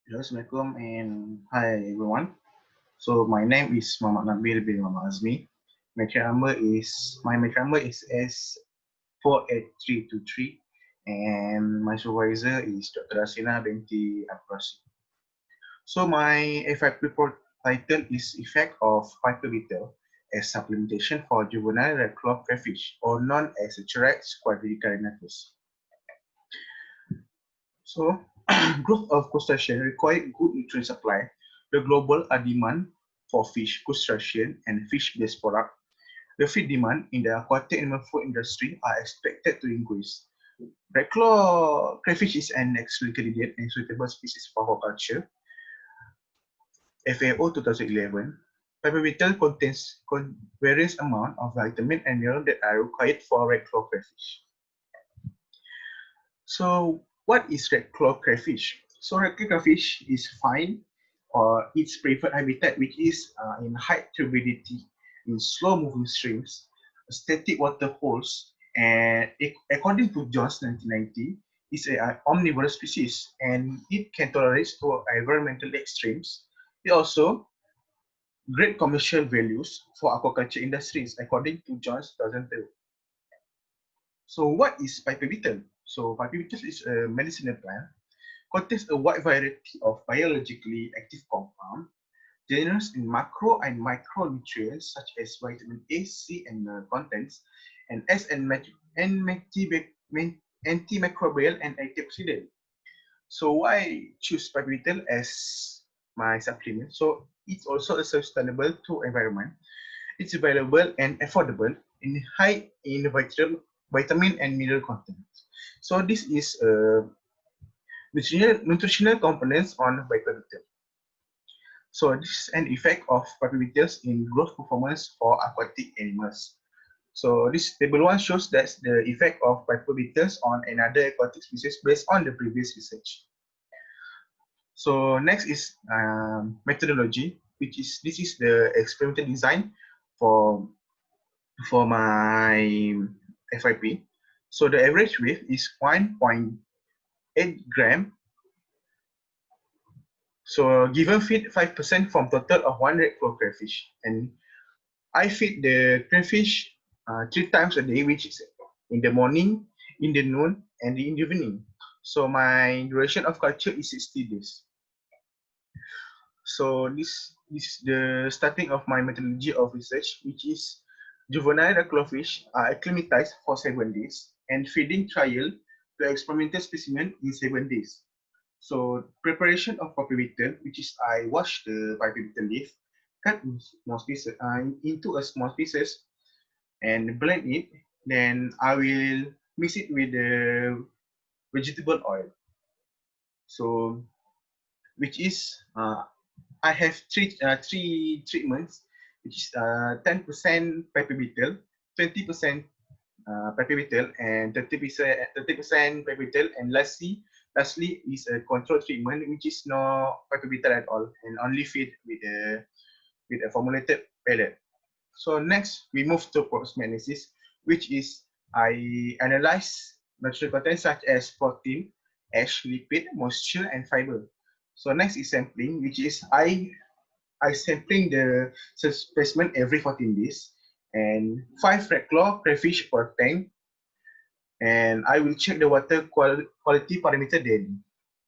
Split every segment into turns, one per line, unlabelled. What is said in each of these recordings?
Hello, Assalamualaikum and hi everyone. So my name is Muhammad Nabil bin Muhammad Azmi. My matric number is S48323 and my supervisor is Dr. Asina binti Abrasi. So my FYP report title is Effect of Piper as Supplementation for Juvenile Red Claw Crayfish, or known as Chirax quadricarinatus. So, growth of crustacean require good nutrient supply. The global demand for fish, crustacean, and fish-based product. The feed demand in the aquatic animal food industry are expected to increase. Red claw crayfish is an excellent candidate and suitable species for aquaculture. FAO 2011. Piper contains various amount of vitamin and mineral that are required for red claw crayfish. So what is red claw crayfish? So red claw crayfish is fine or its preferred habitat, which is in high turbidity, in slow moving streams, static water holes, and according to Jones 1990, is an omnivorous species and it can tolerate to environmental extremes. It also great commercial values for aquaculture industries, according to Jones 2002. So what is piper beetle? So piper beetle is a medicinal plant, contains a wide variety of biologically active compounds, generous in macro and micronutrients such as vitamin A, C, and contents, and S and antimicrobial and antioxidant. So why choose piper beetle as my supplement? So it's also sustainable to environment. It's available and affordable in high in vitamin and mineral content. So this is nutritional components on piperidine. So this is an effect of piperidines in growth performance for aquatic animals. So this table 1 shows that the effect of piperidines on another aquatic species based on the previous research. So next is methodology, which is this is the experimental design for my FYP. So the average weight is 1.8 gram. So given feed 5% from total of 1 red claw crayfish, and I feed the crayfish 3 times a day, which is in the morning, in the noon, and in the evening. So my duration of culture is 60 days. So this is the starting of my methodology of research, which is juvenile red clawfish are acclimatized for 7 days and feeding trial to experimental specimen in 7 days. So preparation of piperidine, which is I wash the piperidine leaf, cut small pieces into a small pieces and blend it. Then I will mix it with the vegetable oil. So which is I have three treatments, which is 10% piperidine, 20% piperidine, and 30% piperidine, and lastly is a control treatment, which is no piperidine at all, and only feed with a formulated pellet. So next we move to analysis, which is I analyze natural content such as protein, ash, lipid, moisture, and fiber. So next is sampling, which is I sampling the specimen every 14 days and 5 red claw crayfish per tank, and I will check the water quality parameter daily.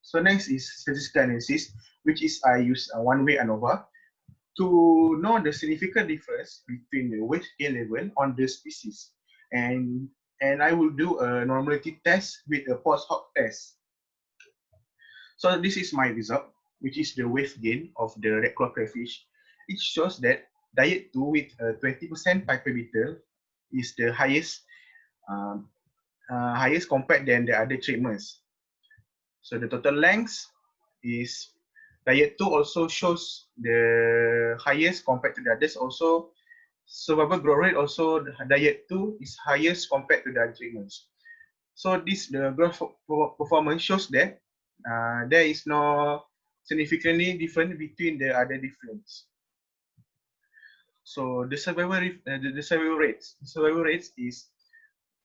So next is statistical analysis, which is I use one-way ANOVA to know the significant difference between the weight gain level on the species, and I will do a normality test with a post hoc test. So this is my result, which is the weight gain of the red claw crayfish. It shows that diet 2 with 20% piperidine is the um, highest compared than the other treatments. So the total length is diet 2 also shows the highest compared to the others. Also, survival growth rate also diet 2 is highest compared to the other treatments. So this the growth performance shows that there is no significantly different between the other difference. So the survival rates is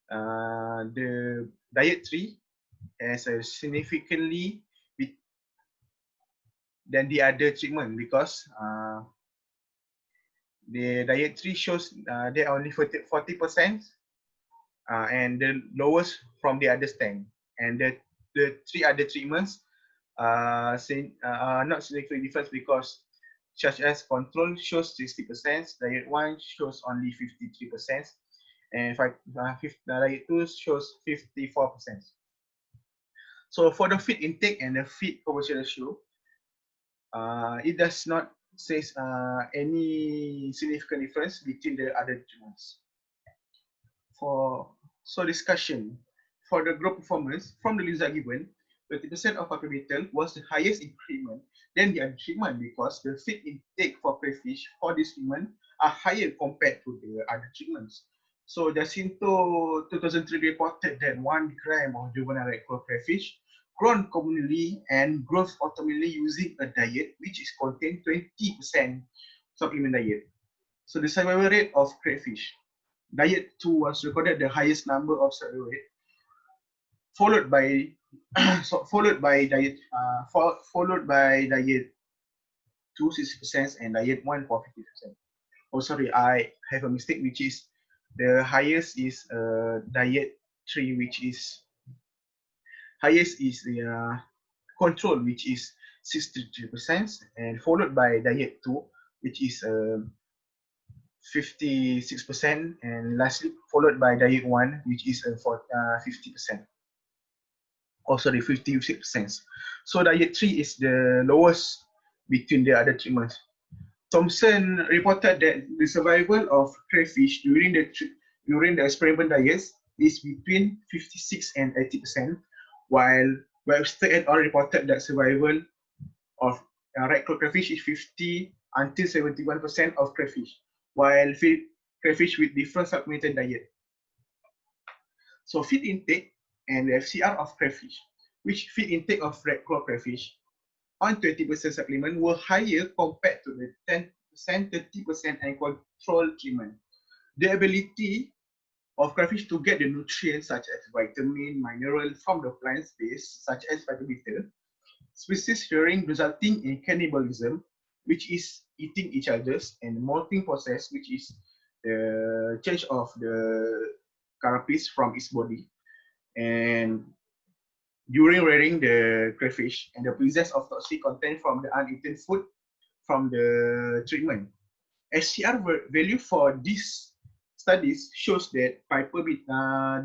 the diet 3 has a significantly than the other treatment because the diet 3 shows they are only 40%, and the lowest from the other stand. And the three other treatments are not significantly different because such as control shows 60%, diet 1 shows only 53%, and diet 2 shows 54%. So for the feed intake and the feed conversion ratio, it does not say any significant difference between the other treatments. So discussion for the group performance from the result given, 20% of parameter was the highest increment than the other treatment because the feed intake for crayfish for this treatment are higher compared to the other treatments. So Jacinto 2003 reported that 1 gram of juvenile red claw crayfish grown communally and grows optimally using a diet which is contain 20% supplement diet. So the survival rate of crayfish, diet 2 was recorded the highest number of survival rate, followed by diet followed by diet 2 60% and diet 1 for 50%. Oh, sorry, I have a mistake, which is the highest is diet 3, which is highest is the control, which is 63%, and followed by diet 2, which is 56%, and lastly followed by diet 1, which is 50%. Oh, sorry, 56%. So diet 3 is the lowest between the other treatments. Thompson reported that the survival of crayfish during the experiment diets is between 56 and 80%, while Webster et al. Reported that survival of red claw crayfish is 50 until 71% of crayfish, while feed crayfish with different supplemented diet. So feed intake and the FCR of crayfish, which feed intake of red claw crayfish on 20% supplement were higher compared to the 10%, 30% and control treatment. The ability of crayfish to get the nutrients such as vitamin, mineral from the plant space, such as vitamin B, species sharing resulting in cannibalism, which is eating each other's, and molting process, which is the change of the carapace from its body. And during rearing the crayfish and the presence of toxic content from the uneaten food from the treatment. SCR value for these studies shows that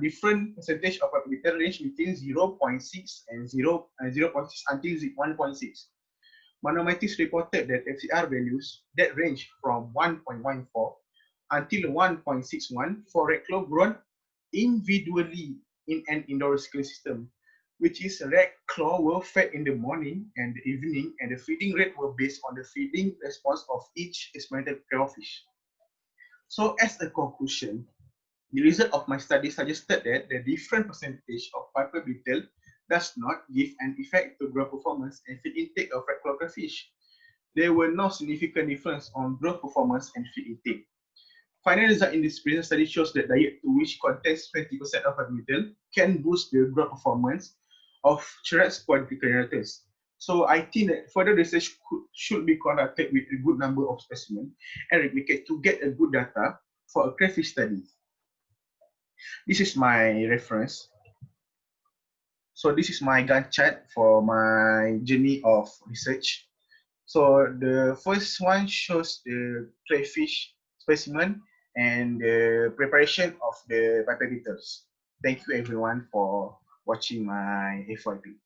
different percentage of piper bitter range between 0.6 and 0.6 until 1.6. Monomatis reported that FCR values that range from 1.14 until 1.61 for red claw grown individually in an indoor skill system, which is red claw were fed in the morning and the evening, and the feeding rate were based on the feeding response of each experimental crayfish. So as a conclusion, the result of my study suggested that the different percentage of piper beetle does not give an effect to growth performance and feed intake of red claw crayfish. There were no significant difference on growth performance and feed intake. Final result in this present study shows that diet 2, which contains 20% of piper beetle, can boost the growth performance of Chirax quadricarators. So I think that further research should be conducted with a good number of specimens and replicate to get a good data for a crayfish study. This is my reference. So this is my Gantt chart for my journey of research. So the first one shows the crayfish specimen and the preparation of the piper beetles. Thank you everyone for watching my FYP.